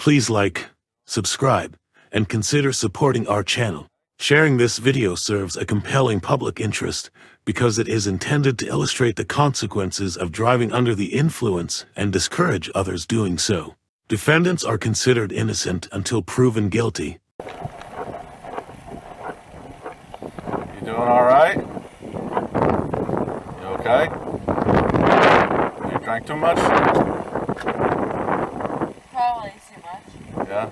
Please like, subscribe, and consider supporting our channel. Sharing this video serves a compelling public interest because it is intended to illustrate the consequences of driving under the influence and discourage others doing so. Defendants are considered innocent until proven guilty. You doing all right? You okay? You drank too much? Probably too much. Yeah?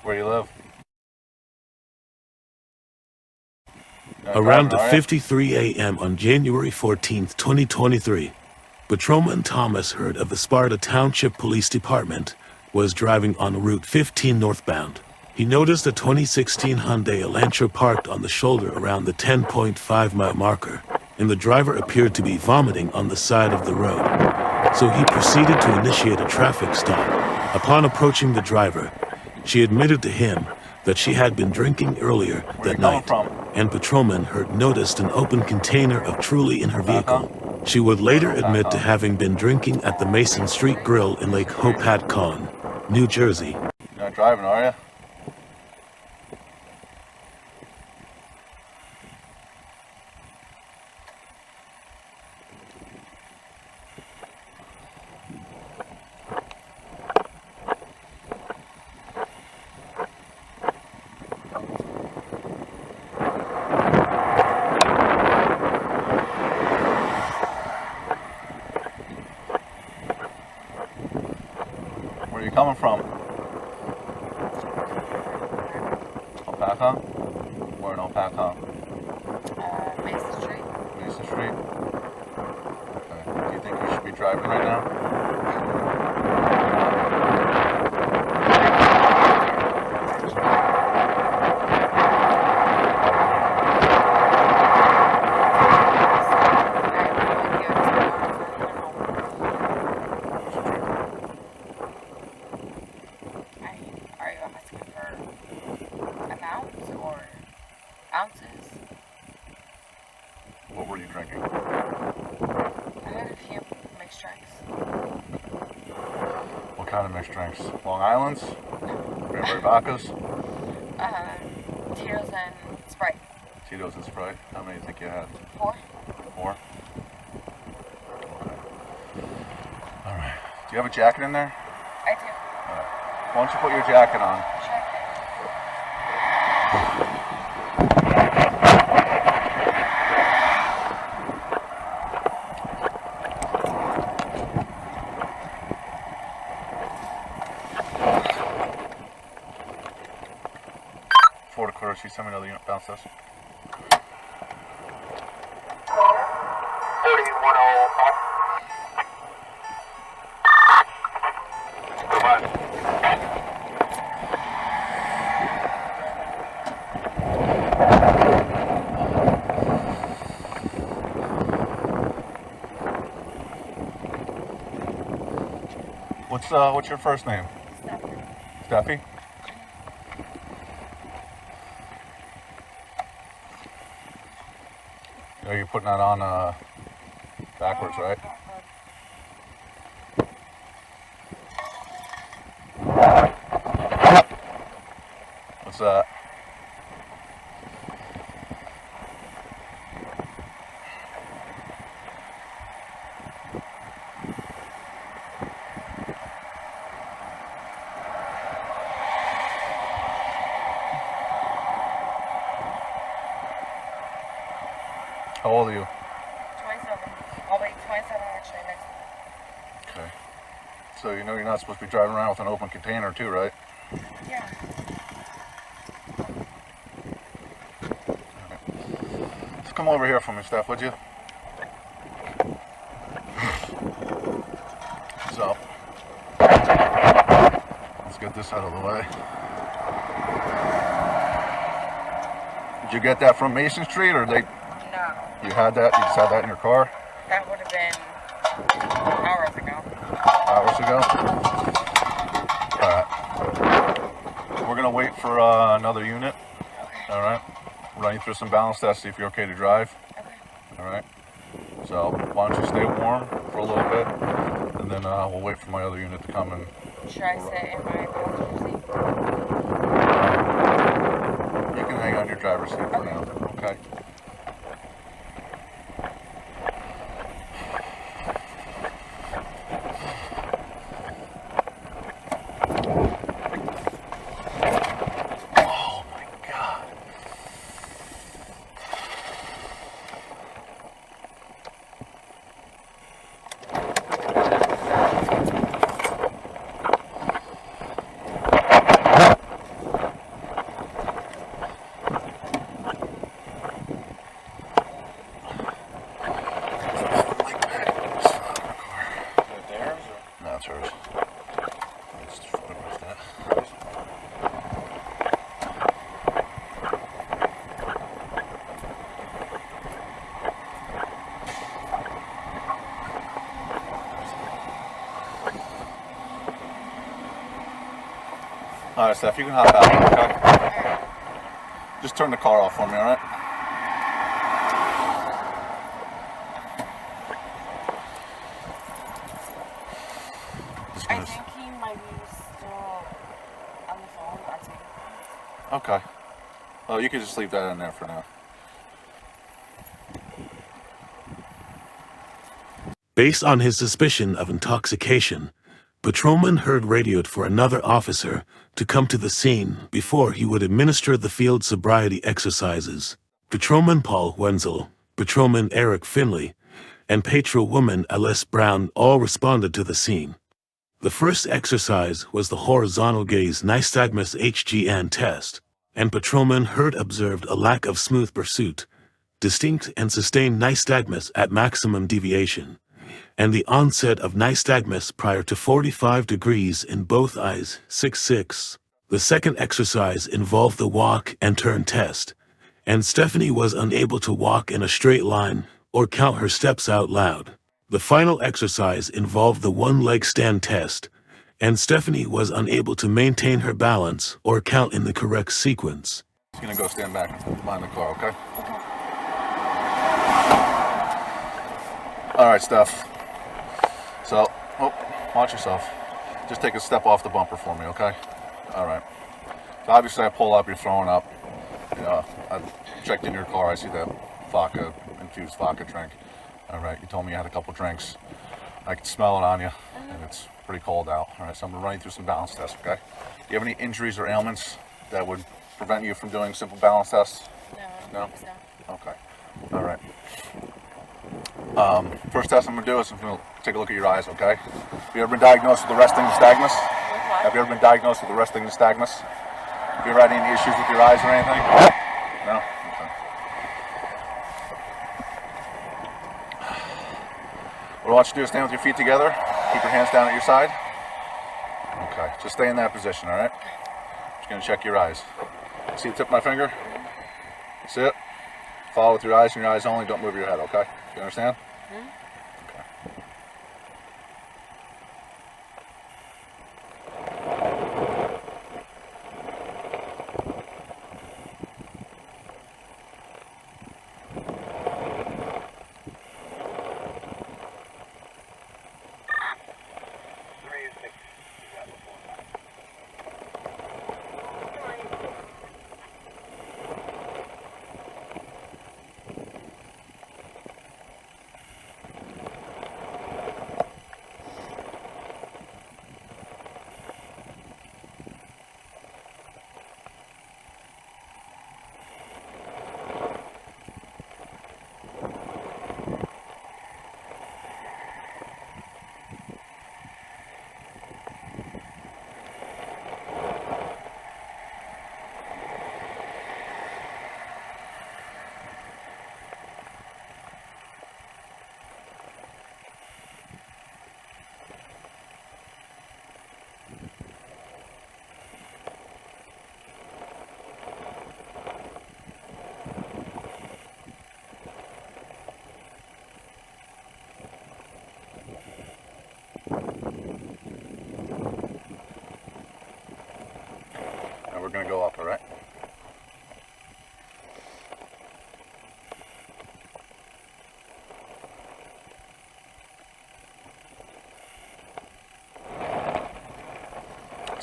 Where do you live? Around 5:53 a.m. on January 14, 2023, Patrolman Thomas Herd of the Sparta Township Police Department was driving on Route 15 northbound. He noticed a 2016 Hyundai Elantra parked on the shoulder around the 10.5-mile marker, and the driver appeared to be vomiting on the side of the road. So he proceeded to initiate a traffic stop. Upon approaching the driver, she admitted to him that she had been drinking earlier that night, and Patrolman Herd noticed an open container of Truly in her vehicle. She would later admit to having been drinking at the Mason Street Grille in Lake Hopatcong, New Jersey. You're not driving, are you? Where are you coming from? Hopatcong? Where in Hopatcong? Mason Street. Mason Street? Okay. Do you think you should be driving right now? Are you asking for amounts or ounces? What were you drinking? I had a few mixed drinks. What kind of mixed drinks? Long Island's? Cranberry vodkas? Tito's and Sprite. Tito's and Sprite? How many do you think you had? 4. 4? Okay. Alright. Do you have a jacket in there? I do. Alright. Why don't you put your jacket on? Sure. 4 to quarter, she sent me another unit, bounce this. 4105. Goodbye. What's your first name? Steffi? Oh, you're putting that on backwards, right? What's that? How old are you? 27. I'll be 27 actually next month. Okay. So you know you're not supposed to be driving around with an open container too, right? Yeah. Okay. Just come over here for me, Steph, would you? So, let's get this out of the way. Did you get that from Mason Street, or they? No. You had that? You just had that in your car? That would have been hours ago. Hours ago? Alright. We're gonna wait for another unit. Okay. Alright. Run you through some balance tests, see if you're okay to drive. Okay. Alright. So why don't you stay warm for a little bit, and and then we'll wait for my other unit to come in. Should I sit in my passenger seat? You can hang on your driver's seat for now, okay? Alright, Steph, you can hop out, okay? Just turn the car off for me, alright? I think he might be still on the phone. I'll take it. Okay. Well, you can just leave that in there for now. Based on his suspicion of intoxication, Patrolman Herd radioed for another officer to come to the scene before he would administer the field sobriety exercises. Patrolman Paul Wenzel, Patrolman Erick Finley, and Patrolwoman Alyse Brown all responded to the scene. The first exercise was the Horizontal Gaze Nystagmus HGN test, and Patrolman Herd observed a lack of smooth pursuit, distinct and sustained nystagmus at maximum deviation, and the onset of nystagmus prior to 45 degrees in both eyes. 6-6. The second exercise involved the walk and turn test, and Stephanie was unable to walk in a straight line or count her steps out loud. The final exercise involved the one-leg stand test, and Stephanie was unable to maintain her balance or count in the correct sequence. He's gonna go stand back behind the car, okay? Alright, Steph. So, watch yourself. Just take a step off the bumper for me, okay? Alright. So obviously I pull up, you're throwing up. I checked in your car, I see that vodka, infused vodka drink. Alright, you told me you had a couple drinks. I can smell it on you, and it's pretty cold out. Alright, so I'm gonna run you through some balance tests, okay? Do you have any injuries or ailments that would prevent you from doing simple balance tests? No, I don't think so. Okay. Alright. First test I'm going to do is I'm going to take a look at your eyes, okay? Have you ever been diagnosed with arresting nystagmus? Have you ever been diagnosed with arresting nystagmus? Have you ever had any issues with your eyes or anything? No? Okay. What I want you to do is stand with your feet together. Keep your hands down at your side. Okay, just stay in that position, alright? Just going to check your eyes. See the tip of my finger? See it? Follow with your eyes and your eyes only. Don't move your head, okay? You understand? Okay. Now we're going to go up, all right?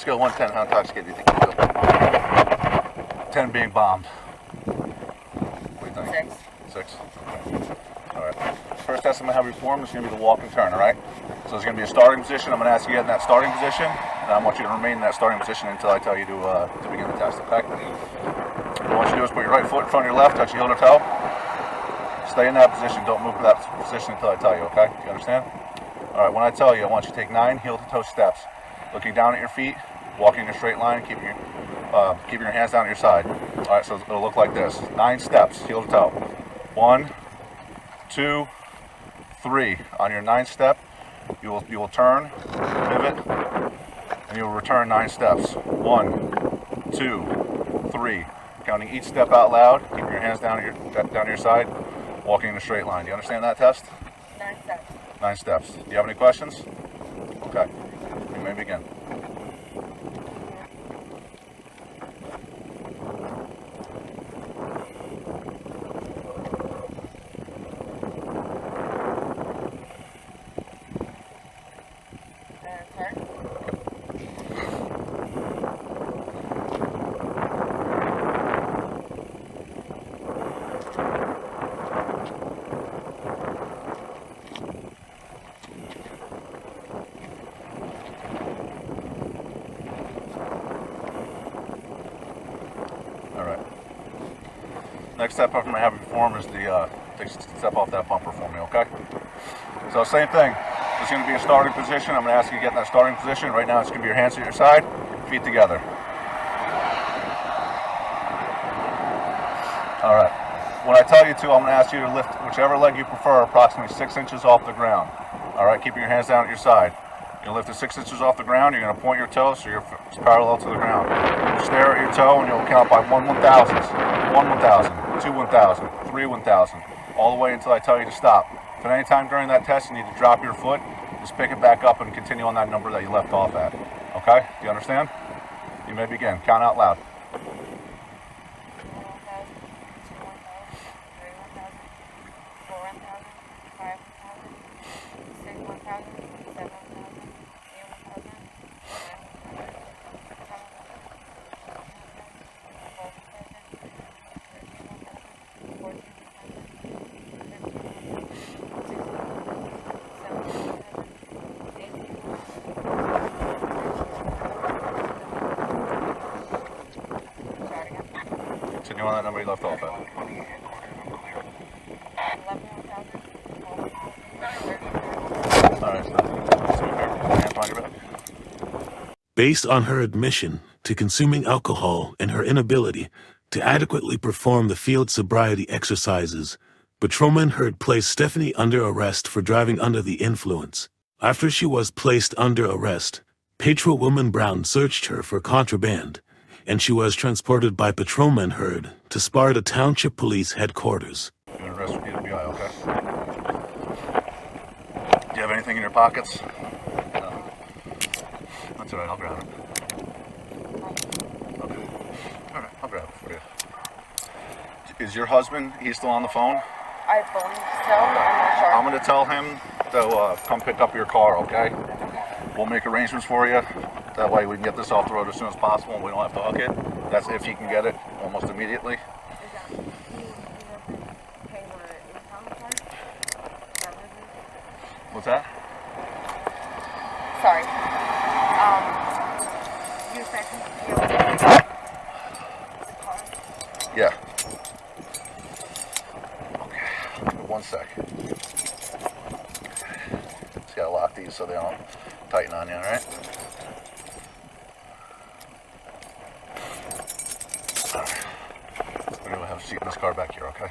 Scale 1 to 10, how intoxicated do you think you feel? 10 being bombed. What do you think? 6. 6? Okay. Alright. First test I'm going to have you perform is going to be the walk and turn, alright? So there's going to be a starting position. I'm going to ask you to get in that starting position, and I want you to remain in that starting position until I tell you to begin the test, okay? What I want you to do is put your right foot in front of your left, touch your heel to toe. Stay in that position. Don't move to that position until I tell you, okay? Do you understand? Alright, when I tell you, I want you to take 9 heel to toe steps. Looking down at your feet, walking in a straight line, keeping your hands down at your side. Alright, so it'll look like this. 9 steps, heel to toe. 1, 2, 3. On your 9th step, you will turn, pivot, and you will return 9 steps. 1, 2, 3. Counting each step out loud, keeping your hands down at your side, walking in a straight line. Do you understand that test? 9 steps. 9 steps. Do you have any questions? Okay. You may begin. Next step I'm going to have you perform is the take a step off that bumper for me, okay? So same thing. It's going to be a starting position. I'm going to ask you to get in that starting position. Right now it's going to be your hands at your side, feet together. All right. When I tell you to, I'm going to ask you to lift whichever leg you prefer approximately 6 inches off the ground. All right, keeping your hands down at your side. You'll lift it 6 inches off the ground. You're going to point your toes so you're parallel to the ground. You'll stare at your toe and you'll count by 1 1,000, 1 1,000. 2 1,000, 3 1,000, all the way until I tell you to stop. If at any time during that test you need to drop your foot, just pick it back up and continue on that number that you left off at. Okay? Do you understand? You may begin. Count out loud. 11,000. Continue on that number you left off at. 11,000. All right, so hands behind your back. Based on her admission to consuming alcohol and her inability to adequately perform the field sobriety exercises, Patrolman Herd placed Stephanie under arrest for driving under the influence. After she was placed under arrest, Patrolwoman Brown searched her for contraband, and she was transported by Patrolman Herd to Sparta Township Police Headquarters. You're going to arrest for DUI, okay? Do you have anything in your pockets? No. That's all right, I'll grab it. Okay. All right, I'll grab it for you. Is your husband, he's still on the phone? I believe so. I'm not sure. I'm going to tell him to come pick up your car, okay? We'll make arrangements for you. That way we can get this off the road as soon as possible and we don't have to hook it. That's if he can get it almost immediately. What's that? Sorry. You said Yeah. Okay. 1 sec. Just gotta lock these so they don't tighten on you, alright? Alright. We're gonna have a seat in this car back here, okay?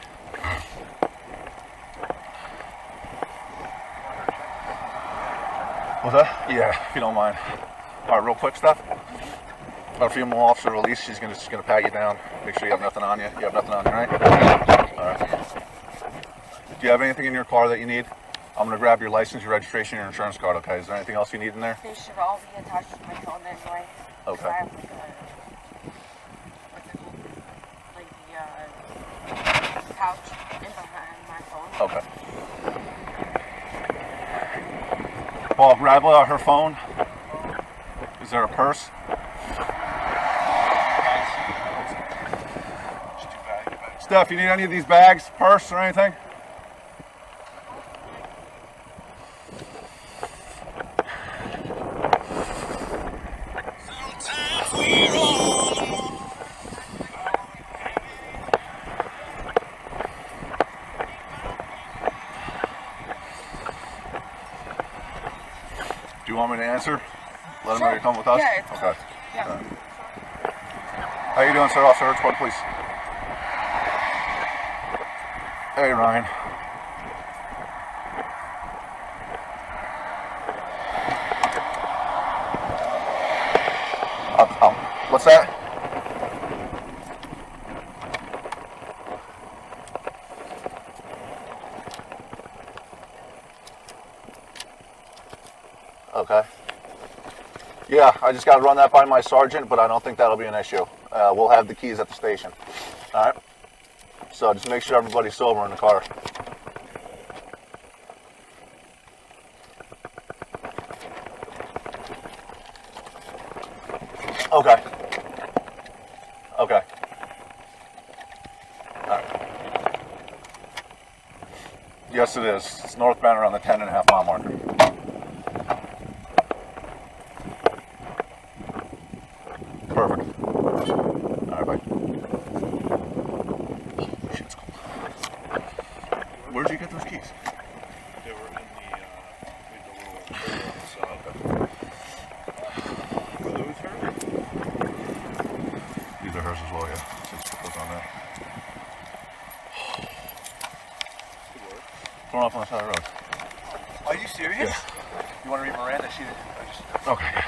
What's that? Yeah, if you don't mind. Alright, real quick stuff. Our female officer, Alyse, she's just gonna pat you down. Make sure you have nothing on you. You have nothing on you, right? Alright. Do you have anything in your car that you need? I'm gonna grab your license, your registration, your insurance card, okay? Is there anything else you need in there? They should all be attached to my phone anyway. Okay. I have like what's it called? Like the pouch in behind my phone. Okay. Paul, grab her phone. Is there a purse? Steph, you need any of these bags, purse, or anything? Do you want me to answer? Let them know you're coming with us? Yeah, it's okay. Yeah. How you doing, sir? Officer, Sparta Police. Hey, Ryan. What's that? Okay. Yeah, I just got to run that by my sergeant, but I don't think that'll be an issue. We'll have the keys at the station. All right? So just make sure everybody's sober in the car. Okay. Okay. All right. Yes, it is. It's northbound around the 10.5 mile marker. Perfect. All right, bye. Oh, shit's cold. Where'd you get those keys? They were in the little on the side. Were those hers? These are hers as well, yeah. Since it goes on there. Good work. Thrown off on the side of the road. Are you serious? Yeah. You want to read Miranda? She didn't. I just. Okay.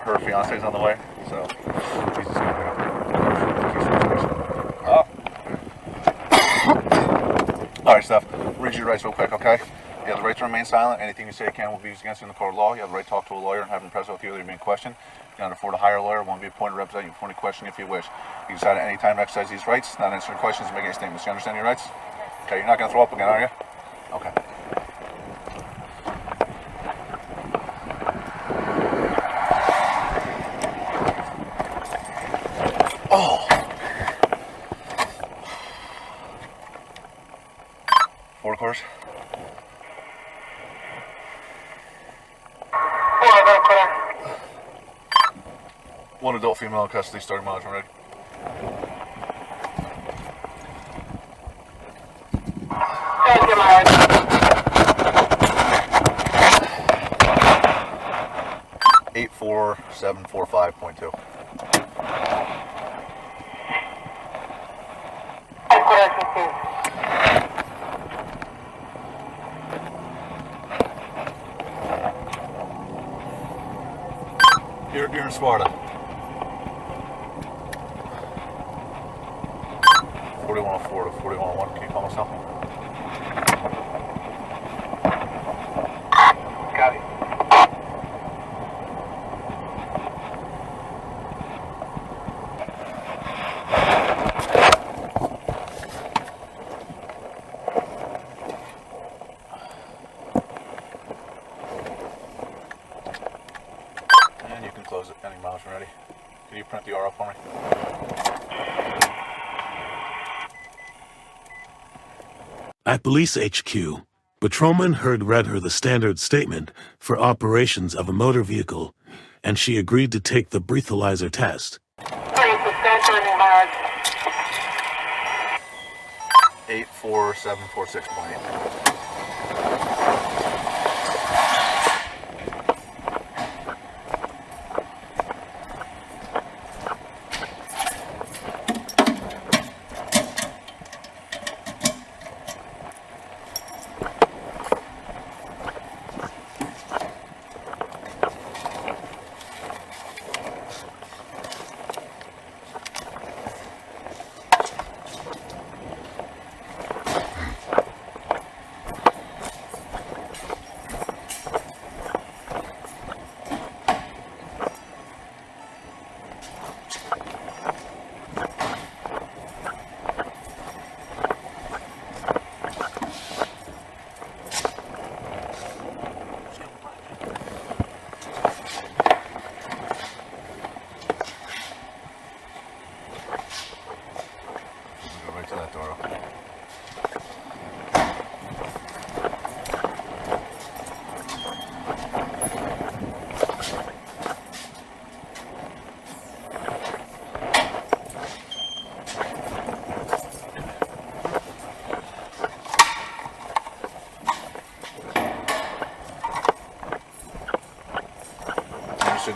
Her fiance's on the way, so he's just gonna Oh. All right, Steph. Read your rights real quick, okay? You have the right to remain silent. Anything you say can will be used against you in the court of law. You have the right to talk to a lawyer and have him present with you whether you're being questioned. You can afford to hire a lawyer, one be appointed to represent you, appointed question if you wish. You can decide at any time to exercise these rights, not answering questions, and make any statements. You understand your rights? Yes. Okay, you're not gonna throw up again, are you? Okay. Oh. 4 course. One adult female in custody, starting mileage when ready. Thank you, Lord. 84745.2. You're in Sparta. 4104 to 4101. Can you call myself? Got it. And you can close it. Any miles when ready. Can you print the R up for me? At Police HQ, Patrolman Herd read her the standard statement for operations of a motor vehicle, and she agreed to take the breathalyzer test. 84746.8.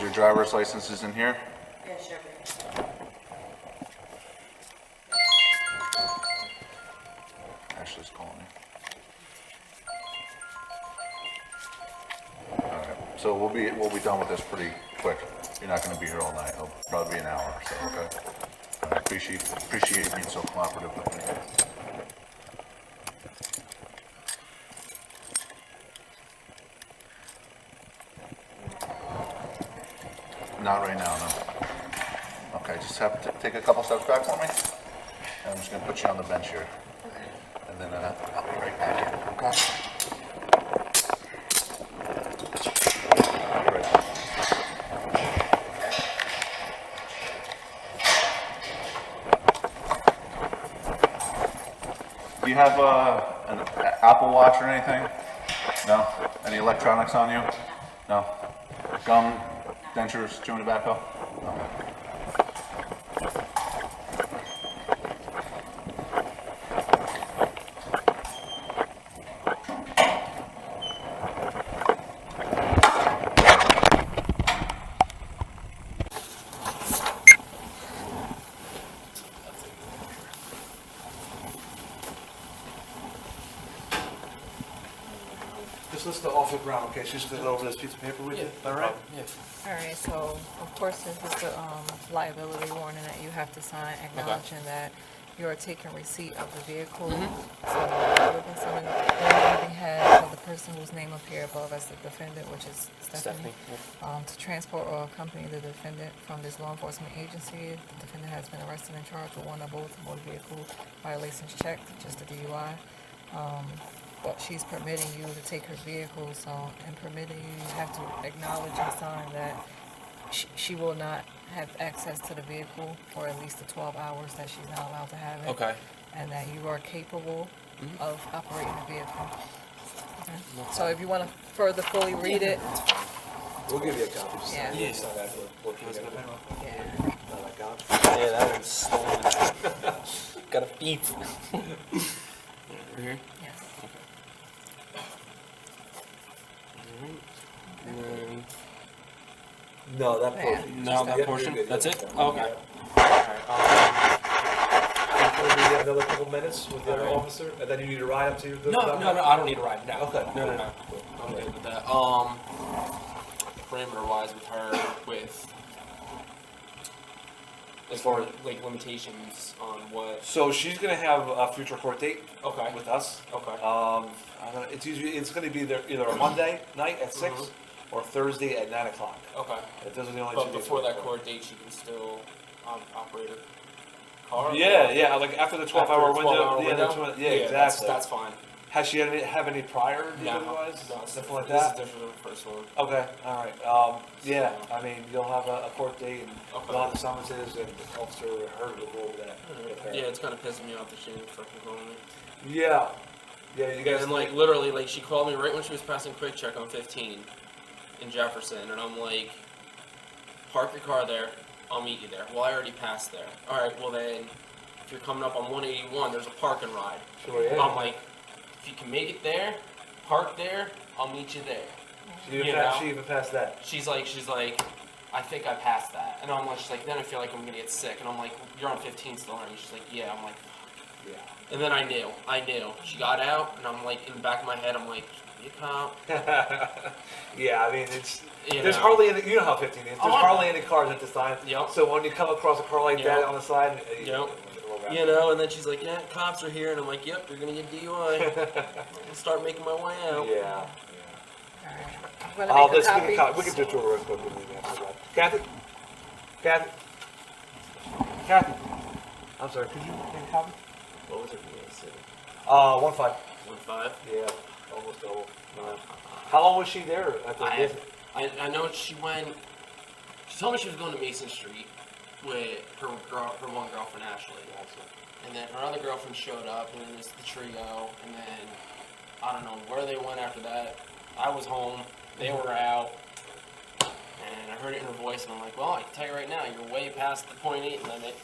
said your driver's license is in here? Yeah, sure. Ashley's calling me. Alright, so we'll be done with this pretty quick. You're not gonna be here all night. It'll probably be an hour or so, okay? I appreciate you being so cooperative with me. Not right now, no. Okay, just have to take a couple steps back for me. And I'm just gonna put you on the bench here. And then I'll be right back here, okay? I'll be right back. Do you have an Apple Watch or anything? No? Any electronics on you? No? Gum, dentures, chewing tobacco? Okay. Just listen to Officer Brown, okay? She's going to go over this piece of paper with you, all right? All right, so of course this is the liability warning that you have to sign acknowledging that you are taking receipt of the vehicle. So other than some of the had the person whose name appear above as the defendant, which is Stephanie, to transport or accompany the defendant from this law enforcement agency. The defendant has been arrested and charged with one or both motor vehicle violations checked, just a DUI. But she's permitting you to take her vehicle, so in permitting you, you have to acknowledge and sign that she will not have access to the vehicle for at least the 12 hours that she's not allowed to have it. Okay. And that you are capable of operating the vehicle. Okay. So if you want to further fully read it, We'll give you a copy. Just Yeah. yeah. Sign that for yeah. Not like that. Yeah, that one's stolen. Got a thief. Right here. Yes. And then, No, that Yeah. portion. no, that Yep, portion. you're good. That's it. Yep. Oh, okay. Yeah. Alright, We'll be there another couple minutes with the other Alright. officer, and then you need to ride up to your... no, I don't need a ride. No. Okay. No. I'm good with that. Parameter-wise with her, as far as like limitations on what. So she's going to have a future court date Okay. with us. Okay. I don't know, it's going to be either a Monday night at 6 Mhm. or Thursday at 9 o'clock. Okay. Those are the only But two days before we that have. court date, she can still operate a car. Yeah, like after the 12-hour After the window. 12-hour window? Yeah, That's exactly. fine. Has she have any prior No, DWIs? no, it's Something like this that? is different than the first one. Okay, all right. Yeah, So- I mean, you'll have a court date and Okay. you'll have the summonses and Officer Herd will go over that. with her. Yeah, it's kind of pissing me off that she didn't fucking call me. Yeah, you guys. And like literally, like she called me right when she was passing quick check on 15 in Jefferson, and I'm like, park your car there, I'll meet you there. Well, I already passed there. All right, well then, if you're coming up on 181, there's a park and ride. Sure, yeah. I'm like, if you can make it there, park there, I'll meet you there. She even passed that. She's like, I think I passed that. And I'm like, she's like, then I feel like I'm gonna get sick. And I'm like, you're on 15 still, aren't you? She's like, yeah. I'm like, Yeah. and then I knew. She got out, and I'm like, in the back of my head, I'm like, you cop. Yeah, I mean, it's You there's know. hardly any. You know how 15 is. There's Oh, I hardly know. any cars at this time. Yep. So when you come across a car like that Yep. on the side, Yep. You know, and then she's like, yeah, cops are here. And I'm like, yep, you're going to get DUI. I'll start making my way out. Yeah. I'm gonna make Let's a get copy. a copy. We can just do it real quick. We'll leave after that. Kathy. I'm sorry. Could you make a copy? What was it? 1-5. 1-5? Yeah, almost double. How long was she there at the visit? I know she went. She told me she was going to Mason Street with her one girlfriend Ashley, and then her other girlfriend showed up, and then it's the trio, and then I don't know where they went after that. I was home, they were out, and I heard it in her voice, and I'm like, well, I can tell you right now, you're way past the .8 limit.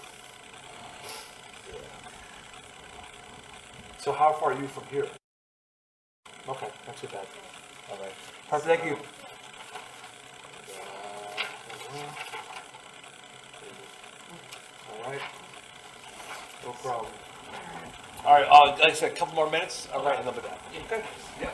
So how far are you from here? Okay, not too bad. All right. Perfect. Thank you. All right. No problem. All right, like I said, a couple more minutes. I'll write a number down. Okay? Yeah.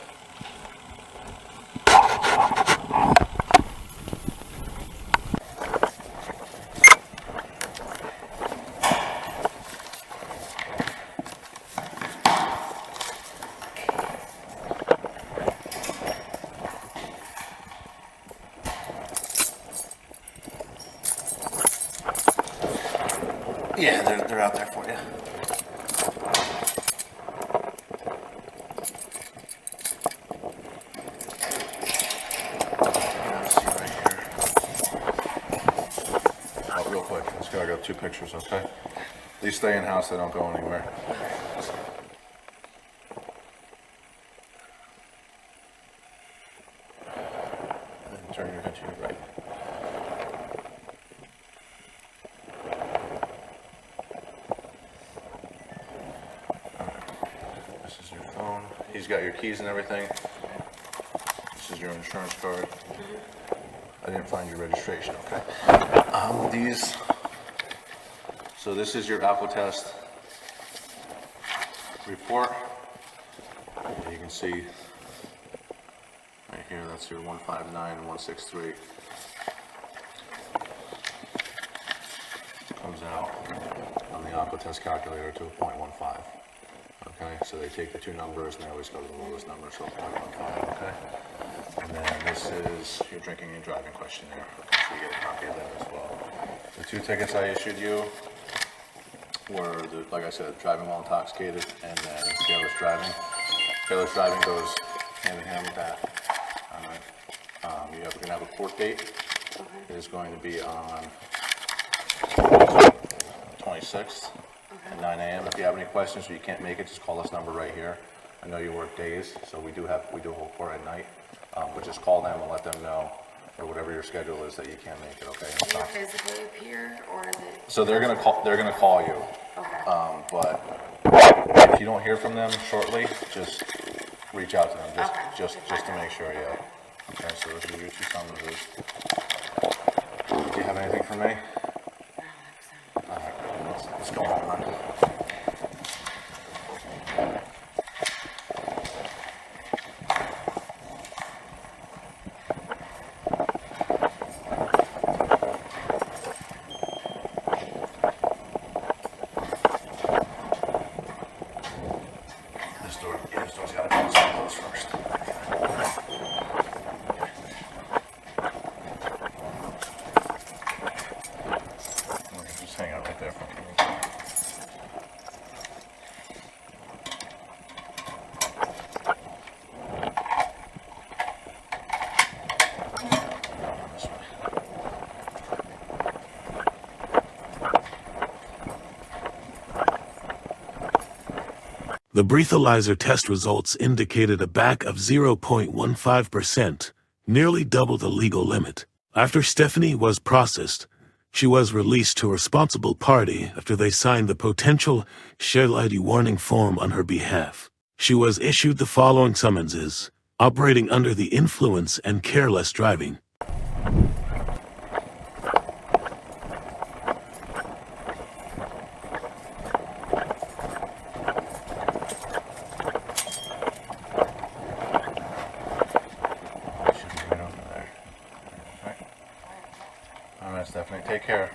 Yeah, they're out there for you. Oh, real quick, let's go. I got 2 pictures, okay? These stay in house, they don't go anywhere. And turn your head to your right. This is your phone. He's got your keys and everything. This is your insurance card. I didn't find your registration, okay? So this is your alcohol test report. You can see right here, that's your 159 and 163. Comes out on the alcohol test calculator to a 0.15. Okay, so they take the 2 numbers and they always go to the lowest number, so 0.15, okay? And then this is your drinking and driving questionnaire, so you get a copy of that as well. The 2 tickets I issued you were, like I said, driving while intoxicated and then careless driving. Careless driving goes hand in hand with that. All right. You're going to have a court date. It is going to be on 26th at 9 a.m. If you have any questions or you can't make it, just call this number right here. I know you work days, so we do hold court at night, but just call them and let them know, or whatever your schedule is, that you can't make it. Okay. Do you physically appear, or is it? So they're gonna call you. Okay. But if you don't hear from them shortly, just reach out to them, just to make sure. Yeah. Okay. So those are your 2 summonses. Do you have anything for me? All right. Let's go on. This door's got to close first. Just hang out right there for me. This way. The breathalyzer test results indicated a back of 0.15%, nearly double the legal limit. After Stephanie was processed, she was released to a responsible party after they signed the potential sobriety warning form on her behalf. She was issued the following summonses: operating under the influence and careless driving. All right, Stephanie, take care.